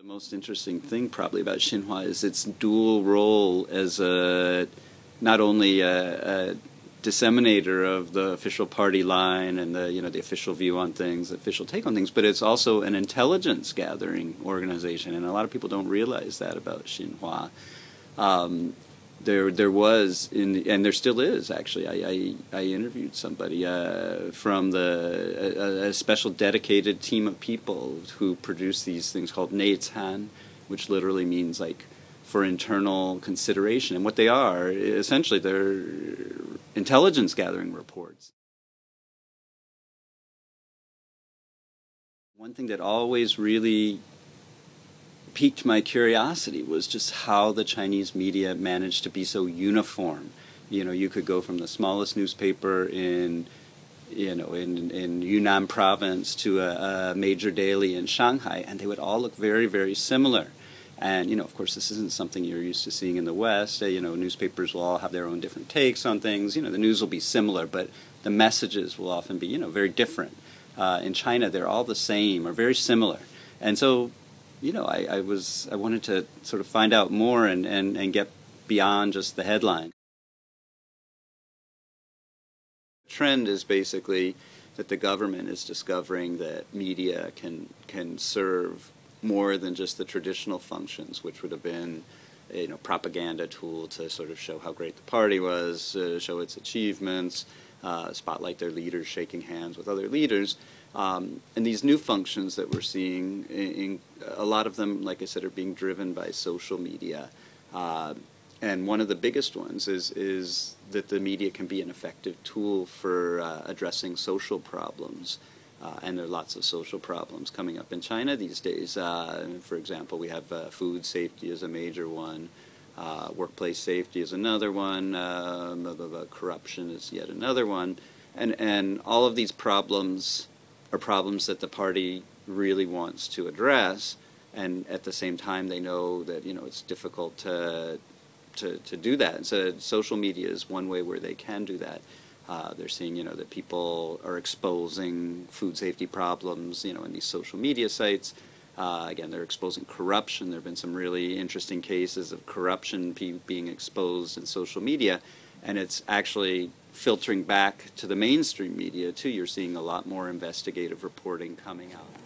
The most interesting thing probably about Xinhua is its dual role as not only a disseminator of the official party line and the official view on things, the official take on things, but it's also an intelligence gathering organization, and a lot of people don't realize that about Xinhua. There was, and there still is actually. I interviewed somebody from a special dedicated team of people who produce these things called Neichan, which literally means like for internal consideration. And what they are, essentially, they're intelligence gathering reports. One thing that always really piqued my curiosity was just how the Chinese media managed to be so uniform. You could go from the smallest newspaper in Yunnan province to a major daily in Shanghai, and they would all look very, very similar. And, of course, this isn't something you're used to seeing in the West. Newspapers will all have their own different takes on things. The news will be similar, but the messages will often be, very different. In China, they're all the same or very similar. And so, I wanted to sort of find out more and get beyond just the headline. The trend is basically that the government is discovering that media can serve more than just the traditional functions, which would have been a propaganda tool to sort of show how great the party was, show its achievements, spotlight their leaders shaking hands with other leaders. And these new functions that we're seeing, a lot of them, like I said, are being driven by social media. And one of the biggest ones is that the media can be an effective tool for addressing social problems. And there are lots of social problems coming up in China these days. For example, we have food safety is a major one. Workplace safety is another one. Corruption is yet another one. And all of these problems are problems that the party really wants to address, and at the same time they know that it's difficult to do that. And so social media is one way where they can do that. They're seeing that people are exposing food safety problems in these social media sites. Again, they're exposing corruption. There have been some really interesting cases of corruption being exposed in social media, and it's actually filtering back to the mainstream media too. You're seeing a lot more investigative reporting coming out.